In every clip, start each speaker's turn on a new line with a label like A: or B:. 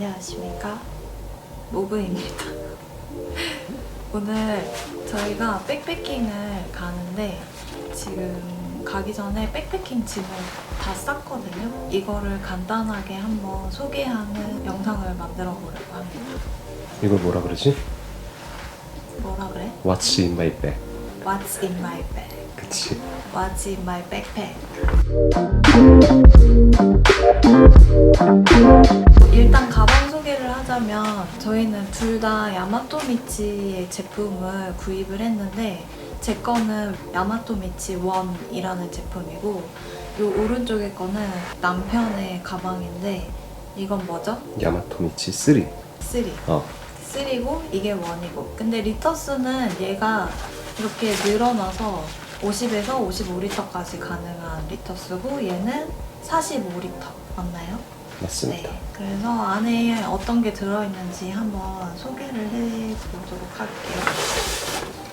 A: 안녕하십니까, 모브입니다. 오늘 저희가 백패킹을 가는데 지금 가기 전에 백패킹 짐을 다 쌌거든요. 이거를 간단하게 한번 소개하는 영상을 만들어 보려고 합니다.
B: 이걸 뭐라 그러지?
A: 뭐라 그래?
B: What's in my bag?
A: What's in my bag?
B: 그치.
A: What's in my backpack? 일단 가방 소개를 하자면 저희는 둘 다 야마토미치의 제품을 구입을 했는데 제 거는 야마토미치 1이라는 제품이고 이 오른쪽에 거는 남편의 가방인데 이건 뭐죠?
B: 야마토미치 3.
A: 3. 3고 이게 1이고 근데 리터스는 얘가 이렇게 늘어나서 50에서 55리터까지 가능한 리터스고 얘는 45리터 맞나요?
B: 맞습니다.
A: 네, 그래서 안에 어떤 게 들어있는지 한번 소개를 해보도록 할게요.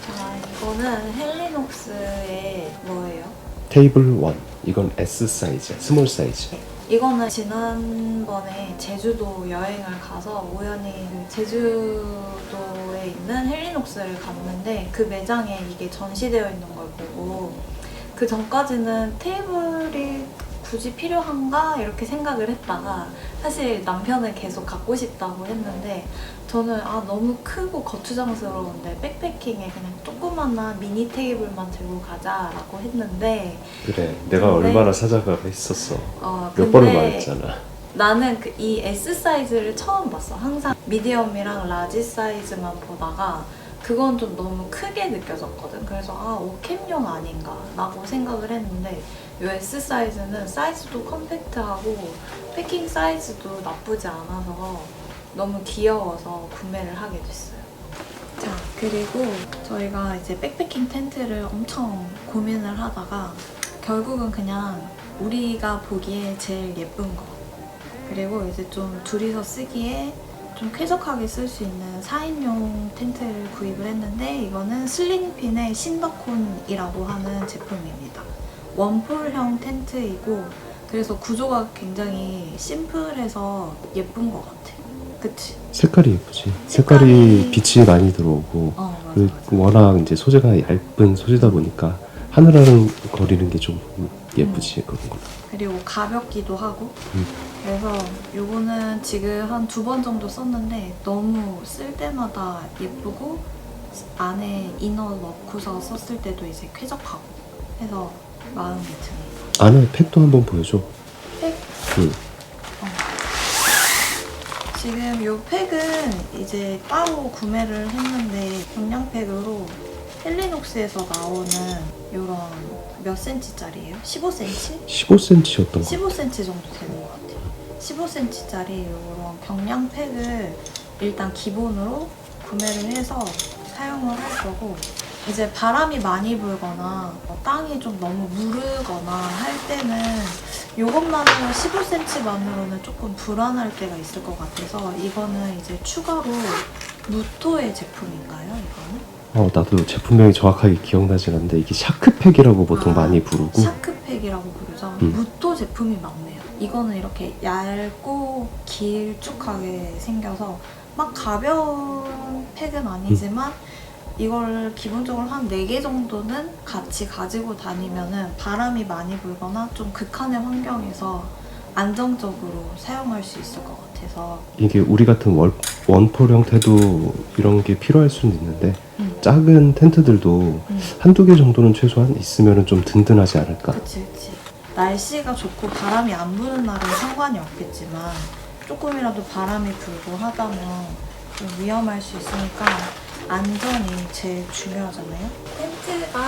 A: 자, 이거는 헬리녹스의 뭐예요?
B: 테이블 1. 이건 S 사이즈야. 스몰 사이즈.
A: 이거는 지난번에 제주도 여행을 가서 우연히 제주도에 있는 헬리녹스를 갔는데 그 매장에 이게 전시되어 있는 걸 보고 그 전까지는 테이블이 굳이 필요한가 이렇게 생각을 했다가 사실 남편은 계속 갖고 싶다고 했는데 저는 너무 크고 거추장스러운데 백패킹에 그냥 조그만한 미니 테이블만 들고 가자라고 했는데
B: 그래. 내가
A: 근데,
B: 얼마나 찾아가고 있었어. 몇
A: 근데
B: 번을 말했잖아.
A: 나는 이 S 사이즈를 처음 봤어. 항상 미디엄이랑 라지 사이즈만 보다가 그건 좀 너무 크게 느껴졌거든. 그래서 오캠용 아닌가 라고 생각을 했는데 이 S 사이즈는 사이즈도 컴팩트하고 패킹 사이즈도 나쁘지 않아서 너무 귀여워서 구매를 하게 됐어요. 자, 그리고 저희가 이제 백패킹 텐트를 엄청 고민을 하다가 결국은 그냥 우리가 보기에 제일 예쁜 거 그리고 이제 좀 둘이서 쓰기에 좀 쾌적하게 쓸 수 있는 4인용 텐트를 구입을 했는데 이거는 슬링핀의 신더콘이라고 하는 제품입니다. 원폴형 텐트이고 그래서 구조가 굉장히 심플해서 예쁜 것 같아. 그치?
B: 색깔이 예쁘지. 색깔이 빛이 많이 들어오고
A: 맞아.
B: 워낙 이제 소재가 얇은 소재다 보니까 하늘하늘 거리는 게 좀 예쁘지. 그런 거.
A: 그리고 가볍기도 하고 그래서 요거는 지금 한 2번 정도 썼는데 너무 쓸 때마다 예쁘고 안에 이너 넣고서 썼을 때도 이제 쾌적하고 해서 마음에 듭니다.
B: 안에 팩도 한번 보여줘.
A: 팩?
B: 응.
A: 지금 요 팩은 이제 따로 구매를 했는데 경량팩으로 헬리녹스에서 나오는 요런 몇 cm짜리예요? 15cm?
B: 15cm였던 거.
A: 15cm 정도 되는 것 같아요. 15cm짜리 이런 경량팩을 일단 기본으로 구매를 해서 사용을 할 거고 이제 바람이 많이 불거나 땅이 좀 너무 무르거나 할 때는 이것만으로 15cm만으로는 조금 불안할 때가 있을 것 같아서 이거는 이제 추가로 무토의 제품인가요? 이거는?
B: 나도 제품명이 정확하게 기억나진 않는데 이게 샤크팩이라고 보통 많이 부르고
A: 샤크팩이라고 부르죠. 무토 제품이 많네요. 이거는 이렇게 얇고 길쭉하게 생겨서 막 가벼운 팩은 아니지만 이걸 기본적으로 한 4개 정도는 같이 가지고 다니면은 바람이 많이 불거나 좀 극한의 환경에서 안정적으로 사용할 수 있을 것 같아서
B: 이게 우리 같은 원폴 형태도 이런 게 필요할 수는 있는데 작은 텐트들도 한두 개 정도는 최소한 있으면 좀 든든하지 않을까?
A: 그치. 날씨가 좋고 바람이 안 부는 날은 상관이 없겠지만 조금이라도 바람이 불고 하다면 좀 위험할 수 있으니까 안전이 제일 중요하잖아요. 텐트가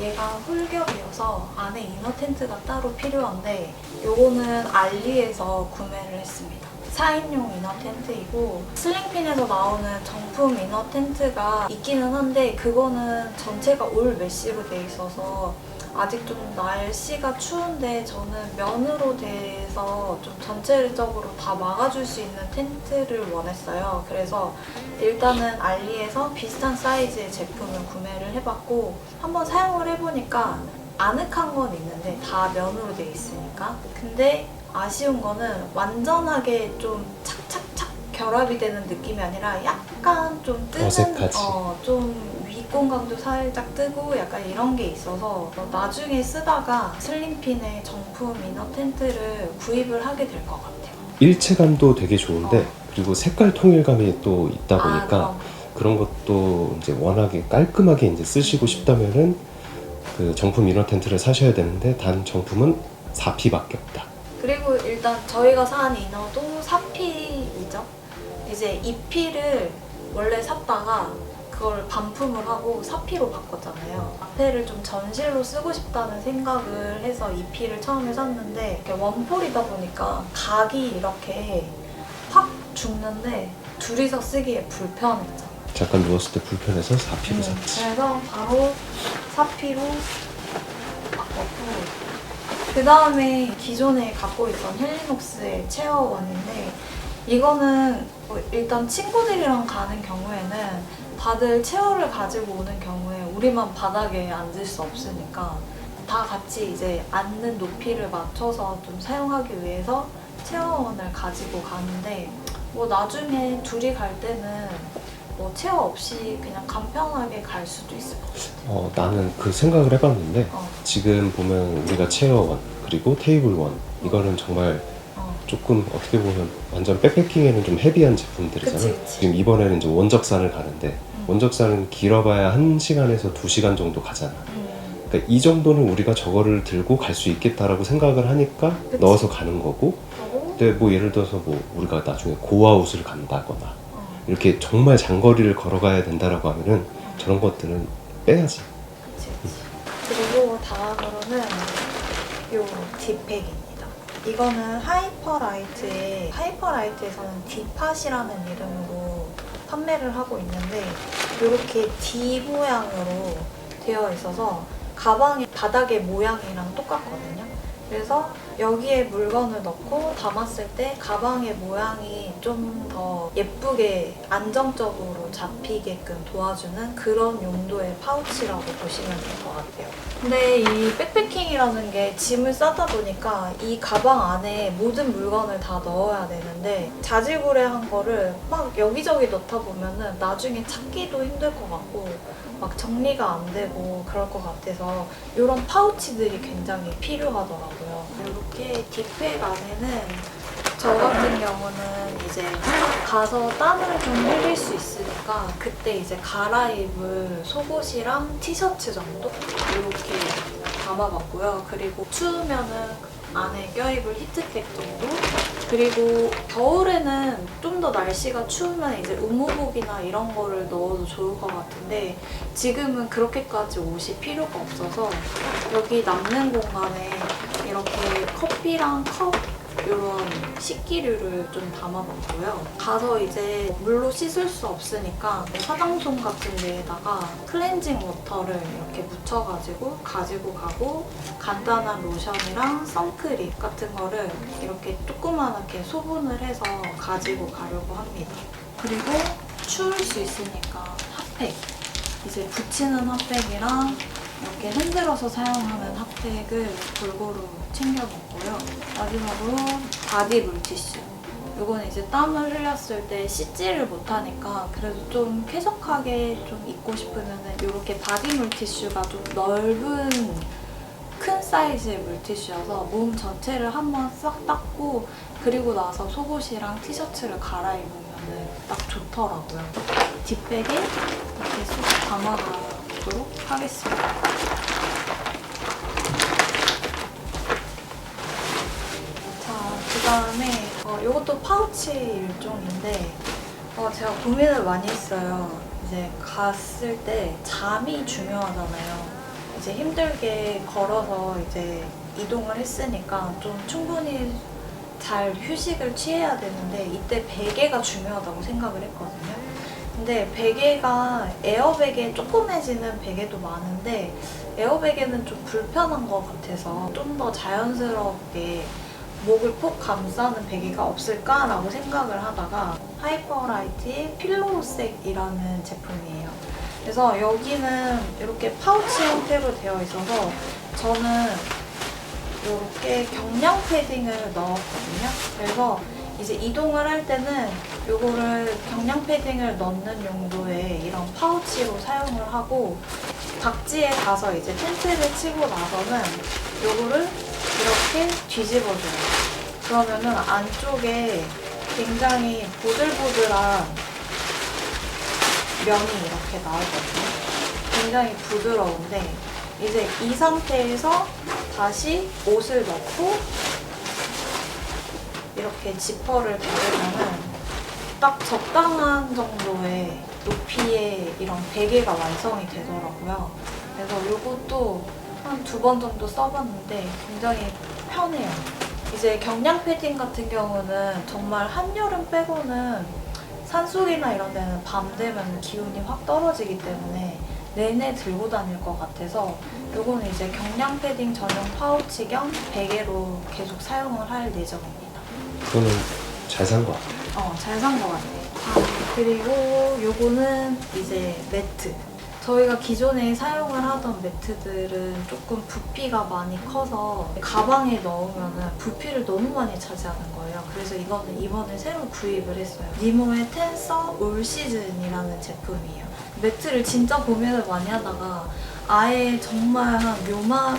A: 얘가 홀겹이어서 안에 이너 텐트가 따로 필요한데 요거는 알리에서 구매를 했습니다. 4인용 이너 텐트이고 슬링핀에서 나오는 정품 이너 텐트가 있기는 한데 그거는 전체가 올 메쉬로 돼 있어서 아직 좀 날씨가 추운데 저는 면으로 돼서 좀 전체적으로 다 막아줄 수 있는 텐트를 원했어요. 그래서 일단은 알리에서 비슷한 사이즈의 제품을 구매를 해봤고 한번 사용을 해보니까 아늑한 건 있는데 다 면으로 돼 있으니까 근데 아쉬운 거는 완전하게 좀 착착착 결합이 되는 느낌이 아니라 약간 좀 뜨는
B: 어색하지.
A: 좀 윗공간도 살짝 뜨고 약간 이런 게 있어서 나중에 쓰다가 슬림핀의 정품 이너 텐트를 구입을 하게 될 것 같아요.
B: 일체감도 되게 좋은데 그리고 색깔 통일감이 또 있다 보니까
A: 그럼.
B: 그런 것도 이제 워낙에 깔끔하게 이제 쓰시고 싶다면은 그 정품 이너 텐트를 사셔야 되는데 단 정품은 4P밖에 없다.
A: 그리고 일단 저희가 산 이너도 4P이죠. 이제 2P를 원래 샀다가 그걸 반품을 하고 4P로 바꿨잖아요. 앞에를 좀 전실로 쓰고 싶다는 생각을 해서 2P를 처음에 샀는데 이렇게 원폴이다 보니까 각이 이렇게 확 죽는데 둘이서 쓰기에 불편했죠.
B: 잠깐 누웠을 때 불편해서 4P로 샀지.
A: 그래서 바로 4P로 바꿨고 그 다음에 기존에 갖고 있던 헬리녹스의 체어원인데 이거는 일단 친구들이랑 가는 경우에는 다들 체어를 가지고 오는 경우에 우리만 바닥에 앉을 수 없으니까 다 같이 이제 앉는 높이를 맞춰서 좀 사용하기 위해서 체어원을 가지고 가는데 뭐 나중에 둘이 갈 때는 뭐 체어 없이 그냥 간편하게 갈 수도 있을 것 같아요.
B: 나는 그 생각을 해봤는데 지금 보면 우리가 체어 1 그리고 테이블 1 이거는 정말 조금 어떻게 보면 완전 백패킹에는 좀 헤비한 제품들이잖아.
A: 그치.
B: 지금 이번에는 이제 원적산을 가는데 원적산은 길어봐야 1시간에서 2시간 정도 가잖아. 그러니까 이 정도는 우리가 저거를 들고 갈 수 있겠다라고 생각을 하니까
A: 그치.
B: 넣어서 가는 거고. 근데 뭐 예를 들어서 뭐 우리가 나중에 고아웃을 간다거나 이렇게 정말 장거리를 걸어가야 된다라고 하면은 저런 것들은 빼야지.
A: 그치. 그리고 다음으로는 요 딥팩입니다. 이거는 하이퍼라이트에서는 디팟이라는 이름으로 판매를 하고 있는데 이렇게 D 모양으로 되어 있어서 가방의 바닥의 모양이랑 똑같거든요. 그래서 여기에 물건을 넣고 담았을 때 가방의 모양이 좀 더 예쁘게 안정적으로 잡히게끔 도와주는 그런 용도의 파우치라고 보시면 될 것 같아요. 근데 이 백패킹이라는 게 짐을 싸다 보니까 이 가방 안에 모든 물건을 다 넣어야 되는데 자질구레한 거를 막 여기저기 넣다 보면은 나중에 찾기도 힘들 것 같고 막 정리가 안 되고 그럴 것 같아서 이런 파우치들이 굉장히 필요하더라고요. 이렇게 딥팩 안에는 저 같은 경우는 이제 가서 땀을 좀 흘릴 수 있으니까 그때 이제 갈아입을 속옷이랑 티셔츠 정도 이렇게 담아봤고요. 그리고 추우면은 안에 껴입을 히트텍 정도. 그리고 겨울에는 좀 더 날씨가 추우면 이제 의무복이나 이런 거를 넣어도 좋을 것 같은데 지금은 그렇게까지 옷이 필요가 없어서 여기 남는 공간에 이렇게 커피랑 컵 이런 식기류를 좀 담아봤고요. 가서 이제 물로 씻을 수 없으니까 화장솜 같은 데에다가 클렌징 워터를 이렇게 묻혀가지고 가지고 가고 간단한 로션이랑 선크림 같은 거를 이렇게 조그맣게 소분을 해서 가지고 가려고 합니다. 그리고 추울 수 있으니까 핫팩. 이제 붙이는 핫팩이랑 이렇게 흔들어서 사용하는 핫팩을 골고루 챙겨 먹고요. 마지막으로 바디 물티슈. 이건 이제 땀을 흘렸을 때 씻지를 못하니까 그래도 좀 쾌적하게 좀 입고 싶으면 이렇게 바디 물티슈가 좀 넓은 큰 사이즈의 물티슈여서 몸 전체를 한번 싹 닦고 그리고 나서 속옷이랑 티셔츠를 갈아입으면 딱 좋더라고요. 뒷백에 이렇게 쏙 담아가도록 하겠습니다. 자, 그 다음에 이것도 파우치 일종인데 제가 고민을 많이 했어요. 이제 갔을 때 잠이 중요하잖아요. 이제 힘들게 걸어서 이제 이동을 했으니까 좀 충분히 잘 휴식을 취해야 되는데 이때 베개가 중요하다고 생각을 했거든요. 근데 베개가 에어베개 조그매지는 베개도 많은데 에어베개는 좀 불편한 것 같아서 좀 더 자연스럽게 목을 폭 감싸는 베개가 없을까라고 생각을 하다가 하이퍼라이트의 필로우색이라는 제품이에요. 그래서 여기는 이렇게 파우치 형태로 되어 있어서 저는 이렇게 경량 패딩을 넣었거든요. 그래서 이제 이동을 할 때는 요거를 경량 패딩을 넣는 용도의 이런 파우치로 사용을 하고 각지에 가서 이제 텐트를 치고 나서는 요거를 이렇게 뒤집어줘요. 그러면은 안쪽에 굉장히 보들보들한 면이 이렇게 나오거든요. 굉장히 부드러운데 이제 이 상태에서 다시 옷을 넣고 이렇게 지퍼를 닫으면은 딱 적당한 정도의 높이의 이런 베개가 완성이 되더라고요. 그래서 이것도 한 2번 정도 써봤는데 굉장히 편해요. 이제 경량 패딩 같은 경우는 정말 한여름 빼고는 산속이나 이런 데는 밤 되면 기온이 확 떨어지기 때문에 내내 들고 다닐 것 같아서 요거는 이제 경량 패딩 전용 파우치 겸 베개로 계속 사용을 할 예정입니다.
B: 그거는 잘 산 것 같아요.
A: 잘 산 것 같아요. 그리고 요거는 이제 매트. 저희가 기존에 사용을 하던 매트들은 조금 부피가 많이 커서 가방에 넣으면 부피를 너무 많이 차지하는 거예요. 그래서 이거는 이번에 새로 구입을 했어요. 니모의 텐서 올 시즌이라는 제품이에요. 매트를 진짜 고민을 많이 하다가 아예 정말 한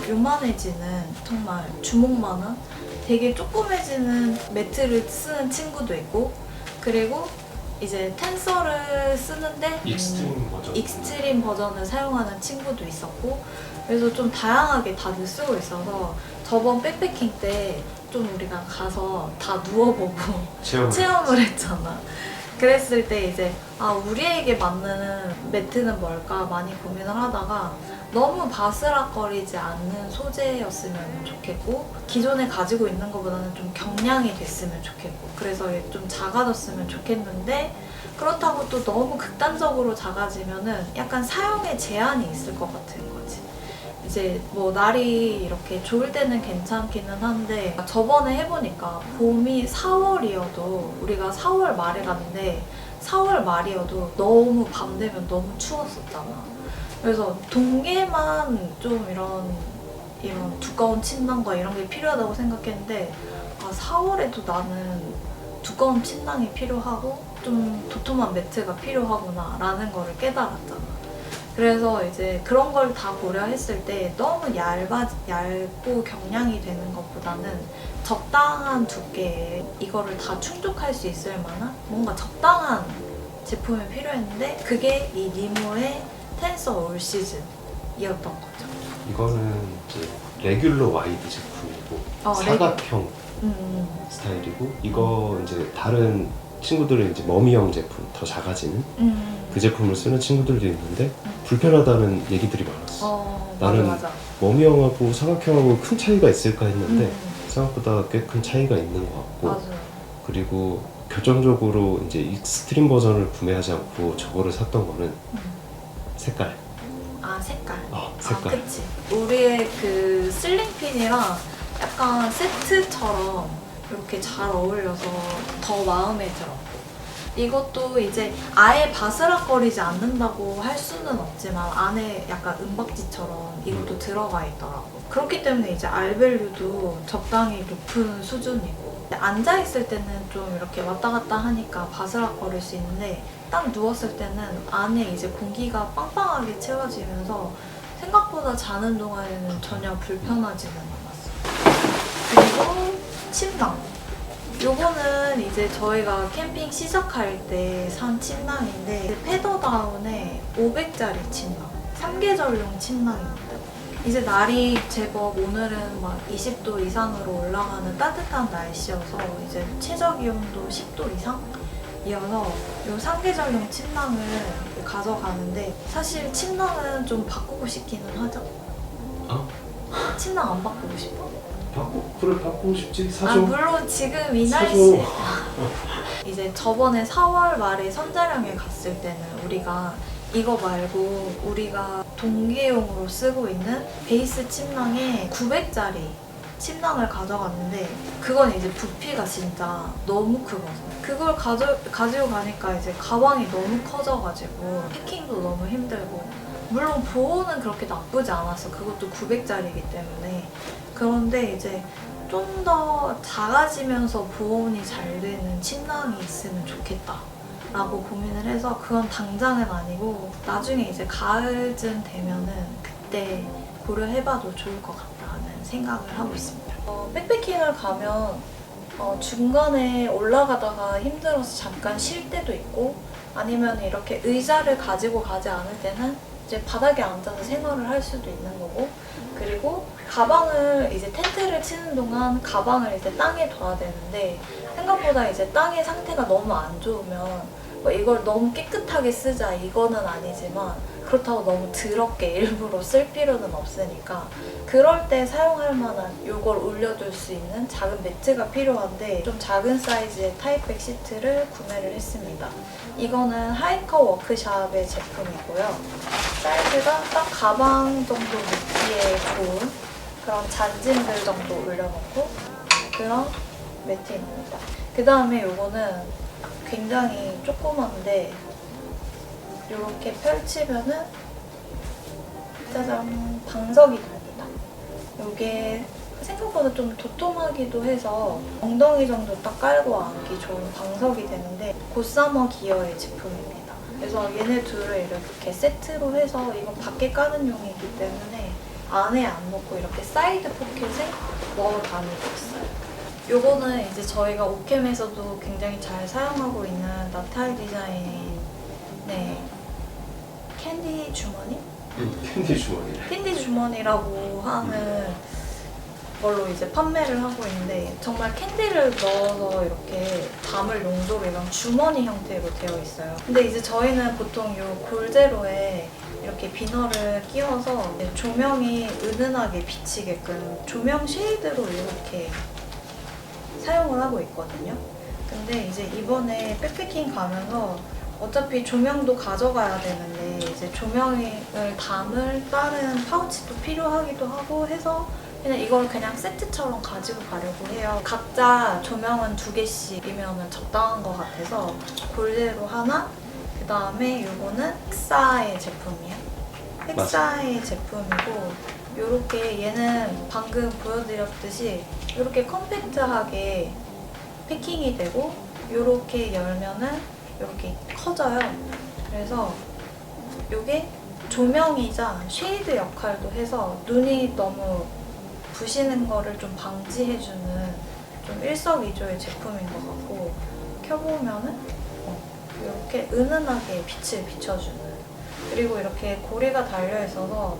A: 요만해지는 정말 주먹만한 되게 조그매지는 매트를 쓰는 친구도 있고 그리고 이제 텐서를 쓰는데 익스트림 버전을 사용하는 친구도 있었고 그래서 좀 다양하게 다들 쓰고 있어서 저번 백패킹 때 좀 우리가 가서 다 누워보고 체험을 했잖아. 그랬을 때 이제 우리에게 맞는 매트는 뭘까 많이 고민을 하다가 너무 바스락거리지 않는 소재였으면 좋겠고 기존에 가지고 있는 것보다는 좀 경량이 됐으면 좋겠고 그래서 좀 작아졌으면 좋겠는데 그렇다고 또 너무 극단적으로 작아지면은 약간 사용에 제한이 있을 것 같은 거지. 이제 뭐 날이 이렇게 좋을 때는 괜찮기는 한데 저번에 해보니까 봄이 4월이어도 우리가 4월 말에 갔는데 4월 말이어도 너무 밤 되면 너무 추웠었잖아. 그래서 동계만 좀 이런 두꺼운 침낭과 이런 게 필요하다고 생각했는데 4월에도 나는 두꺼운 침낭이 필요하고 좀 도톰한 매트가 필요하구나 라는 거를 깨달았잖아. 그래서 이제 그런 걸 다 고려했을 때 너무 얇고 경량이 되는 것보다는 적당한 두께에 이거를 다 충족할 수 있을 만한 뭔가 적당한 제품이 필요했는데 그게 이 니모의 텐서 올 시즌이었던 거죠.
B: 이거는 이제 레귤러 와이드 제품이고 사각형 스타일이고 이거 이제 다른 친구들은 이제 머미형 제품 더 작아지는 그 제품을 쓰는 친구들도 있는데 불편하다는 얘기들이 많았어. 나는
A: 맞아.
B: 머미형하고 사각형하고 큰 차이가 있을까 했는데 생각보다 꽤 큰 차이가 있는 것 같고
A: 맞아요.
B: 그리고 결정적으로 이제 익스트림 버전을 구매하지 않고 저거를 샀던 거는 색깔.
A: 색깔.
B: 색깔.
A: 그치. 우리의 그 슬링핀이랑 약간 세트처럼 이렇게 잘 어울려서 더 마음에 들어. 이것도 이제 아예 바스락거리지 않는다고 할 수는 없지만 안에 약간 은박지처럼 이것도 들어가 있더라고. 그렇기 때문에 이제 알밸류도 적당히 높은 수준이고 앉아있을 때는 좀 이렇게 왔다 갔다 하니까 바스락거릴 수 있는데 딱 누웠을 때는 안에 이제 공기가 빵빵하게 채워지면서 생각보다 자는 동안에는 전혀 불편하지는 않았어요. 그리고 침낭. 요거는 이제 저희가 캠핑 시작할 때 산 침낭인데 페더다운의 500짜리 침낭 3계절용 침낭입니다. 이제 날이 제법 오늘은 막 20도 이상으로 올라가는 따뜻한 날씨여서 이제 최저 기온도 10도 이상이어서 요 3계절용 침낭을 가져가는데 사실 침낭은 좀 바꾸고 싶기는 하죠. 침낭 안 바꾸고 싶어?
B: 바꾸고 싶지? 사줘.
A: 물론 지금 이 날씨 이제 저번에 4월 말에 선자령에 갔을 때는 우리가 이거 말고 우리가 동계용으로 쓰고 있는 베이스 침낭에 900짜리 침낭을 가져갔는데 그건 이제 부피가 진짜 너무 크거든. 그걸 가지고 가니까 이제 가방이 너무 커져가지고 패킹도 너무 힘들고 물론 보호는 그렇게 나쁘지 않았어. 그것도 900짜리이기 때문에. 그런데 이제 좀 더 작아지면서 보온이 잘 되는 침낭이 있으면 좋겠다 라고 고민을 해서 그건 당장은 아니고 나중에 이제 가을쯤 되면은 그때 고려해봐도 좋을 것 같다는 생각을 하고 있습니다. 백패킹을 가면 중간에 올라가다가 힘들어서 잠깐 쉴 때도 있고 아니면 이렇게 의자를 가지고 가지 않을 때는 이제 바닥에 앉아서 생활을 할 수도 있는 거고 그리고 가방을 이제 텐트를 치는 동안 가방을 이제 땅에 둬야 되는데 생각보다 이제 땅의 상태가 너무 안 좋으면 뭐 이걸 너무 깨끗하게 쓰자 이거는 아니지만 그렇다고 너무 더럽게 일부러 쓸 필요는 없으니까 그럴 때 사용할 만한 이걸 올려둘 수 있는 작은 매트가 필요한데 좀 작은 사이즈의 타이백 시트를 구매를 했습니다. 이거는 하이커 워크샵의 제품이고요. 사이즈가 딱 가방 정도 놓기에 좋은 그런 잔짐들 정도 올려놓고 그런 매트입니다. 그 다음에 이거는 굉장히 조그만데 이렇게 펼치면은 짜잔 방석이 됩니다. 이게 생각보다 좀 도톰하기도 해서 엉덩이 정도 딱 깔고 앉기 좋은 방석이 되는데 굿사머 기어의 제품입니다. 그래서 얘네 둘을 이렇게 세트로 해서 이건 밖에 까는 용이기 때문에 안에 안 넣고 이렇게 사이드 포켓에 넣어 다니고 있어요. 요거는 이제 저희가 오캠에서도 굉장히 잘 사용하고 있는 나탈 디자인의 캔디 주머니?
B: 캔디 주머니래.
A: 캔디 주머니라고 하는 걸로 이제 판매를 하고 있는데 정말 캔디를 넣어서 이렇게 담을 용도로 이런 주머니 형태로 되어 있어요. 근데 이제 저희는 보통 요 골제로에 이렇게 비너를 끼워서 조명이 은은하게 비치게끔 조명 쉐이드로 이렇게 사용을 하고 있거든요. 근데 이제 이번에 백패킹 가면서 어차피 조명도 가져가야 되는데 이제 조명을 담을 다른 파우치도 필요하기도 하고 해서 이걸 그냥 세트처럼 가지고 가려고 해요. 각자 조명은 2개씩이면 적당한 것 같아서 골제로 하나, 그 다음에 이거는 헥사의 제품이에요. 헥사의 제품이고 요렇게 얘는 방금 보여드렸듯이 이렇게 컴팩트하게 패킹이 되고 요렇게 열면은 이렇게 커져요. 그래서 이게 조명이자 쉐이드 역할도 해서 눈이 너무 부시는 거를 좀 방지해주는 좀 일석이조의 제품인 것 같고 켜보면은 이렇게 은은하게 빛을 비춰주는 그리고 이렇게 고리가 달려있어서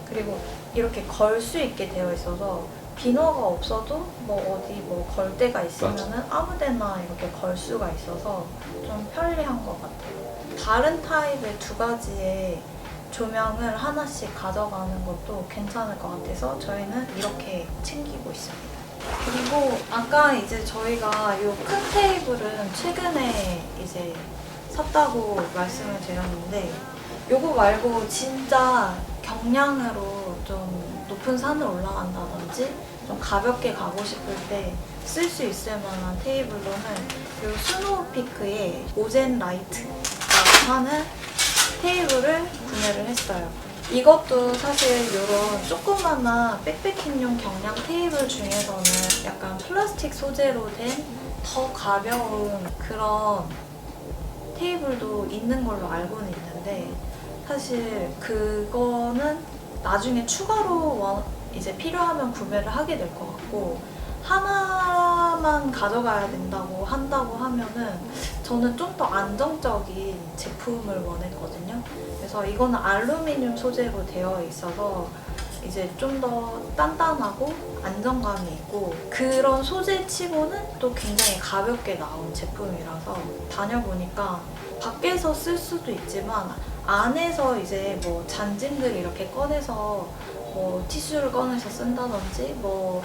A: 그리고 이렇게 걸 수 있게 되어 있어서 비너가 없어도 뭐 어디 뭐 걸 데가 있으면은 아무데나 이렇게 걸 수가 있어서 좀 편리한 것 같아요. 다른 타입의 2가지의 조명을 하나씩 가져가는 것도 괜찮을 것 같아서 저희는 이렇게 챙기고 있습니다. 그리고 아까 이제 저희가 이 큰 테이블은 최근에 이제 샀다고 말씀을 드렸는데 요거 말고 진짜 경량으로 좀 높은 산을 올라간다든지 좀 가볍게 가고 싶을 때 쓸 수 있을 만한 테이블로는 요 스노우피크의 오젠 라이트라고 하는 테이블을 구매를 했어요. 이것도 사실 이런 조그마한 백패킹용 경량 테이블 중에서는 약간 플라스틱 소재로 된 더 가벼운 그런 테이블도 있는 걸로 알고는 있는데 사실 그거는 나중에 추가로 이제 필요하면 구매를 하게 될 것 같고 하나만 가져가야 된다고 한다고 하면은 저는 좀 더 안정적인 제품을 원했거든요. 그래서 이거는 알루미늄 소재로 되어 있어서 이제 좀 더 단단하고 안정감이 있고 그런 소재치고는 또 굉장히 가볍게 나온 제품이라서 다녀보니까 밖에서 쓸 수도 있지만 안에서 이제 뭐 잔짐들 이렇게 꺼내서 뭐 티슈를 꺼내서 쓴다든지 뭐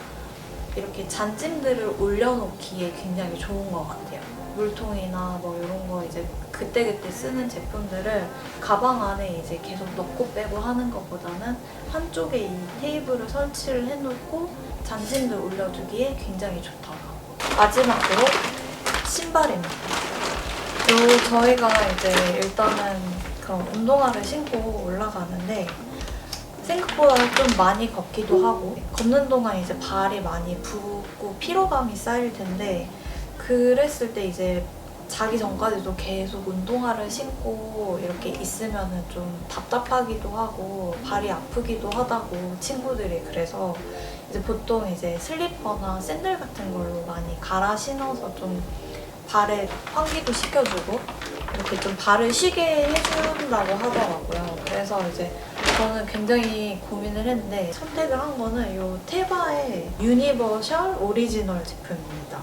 A: 이렇게 잔짐들을 올려놓기에 굉장히 좋은 것 같아요. 물통이나 뭐 이런 거 이제 그때그때 쓰는 제품들을 가방 안에 이제 계속 넣고 빼고 하는 것보다는 한쪽에 이 테이블을 설치를 해놓고 잔짐들 올려두기에 굉장히 좋더라고요. 마지막으로 신발입니다. 저희가 이제 일단은 그런 운동화를 신고 올라가는데 생각보다 좀 많이 걷기도 하고 걷는 동안 이제 발이 많이 붓고 피로감이 쌓일 텐데 그랬을 때 이제 자기 전까지도 계속 운동화를 신고 이렇게 있으면은 좀 답답하기도 하고 발이 아프기도 하다고 친구들이 그래서 이제 보통 이제 슬리퍼나 샌들 같은 걸로 많이 갈아 신어서 좀 발에 환기도 시켜주고 이렇게 좀 발을 쉬게 해준다고 하더라고요. 그래서 이제 저는 굉장히 고민을 했는데 선택을 한 거는 이 테바의 유니버셜 오리지널 제품입니다.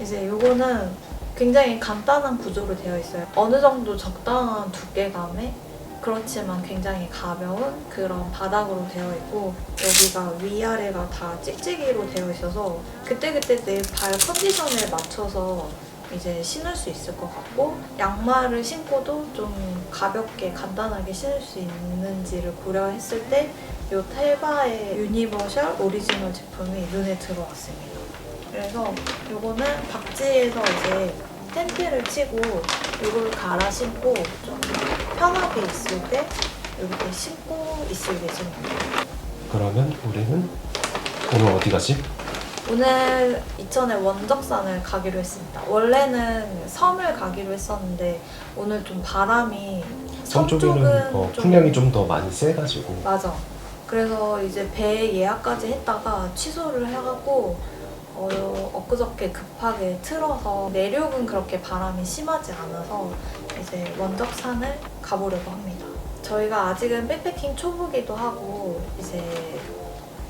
A: 이제 이거는 굉장히 간단한 구조로 되어 있어요. 어느 정도 적당한 두께감에 그렇지만 굉장히 가벼운 그런 바닥으로 되어 있고 여기가 위아래가 다 찍찍이로 되어 있어서 그때그때 내 발 컨디션에 맞춰서 이제 신을 수 있을 것 같고 양말을 신고도 좀 가볍게 간단하게 신을 수 있는지를 고려했을 때 이 테바의 유니버셜 오리지널 제품이 눈에 들어왔습니다. 그래서 이거는 박지에서 이제 텐트를 치고 이걸 갈아 신고 좀 편하게 있을 때 이렇게 신고 있을 예정입니다.
B: 그러면 우리는 오늘 어디 가지?
A: 오늘 이천의 원적산을 가기로 했습니다. 원래는 섬을 가기로 했었는데 오늘 좀 바람이
B: 섬 쪽에는
A: 좀
B: 풍량이 좀 더 많이 세가지고
A: 맞아. 그래서 이제 배 예약까지 했다가 취소를 해갖고 엊그저께 급하게 틀어서 내륙은 그렇게 바람이 심하지 않아서 이제 원적산을 가보려고 합니다. 저희가 아직은 백패킹 초보기도 하고 이제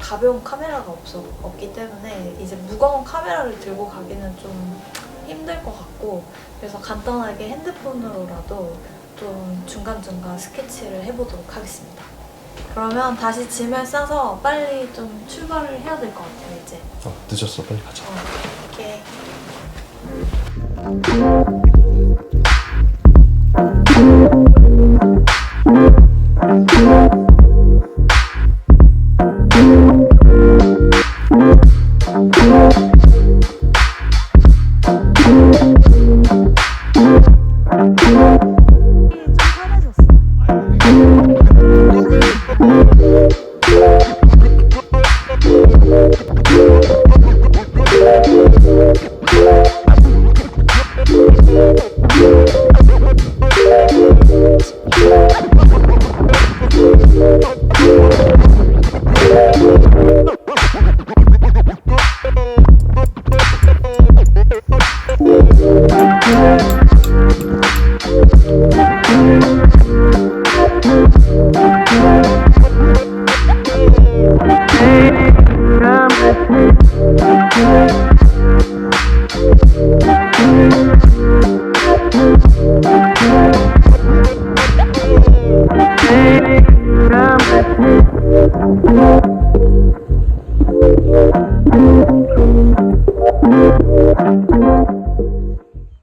A: 가벼운 카메라가 없기 때문에 이제 무거운 카메라를 들고 가기는 좀 힘들 것 같고 그래서 간단하게 핸드폰으로라도 좀 중간중간 스케치를 해보도록 하겠습니다. 그러면 다시 짐을 싸서 빨리 좀 출발을 해야 될 것 같아요, 이제.
B: 늦었어. 빨리 가자.
A: 오케이.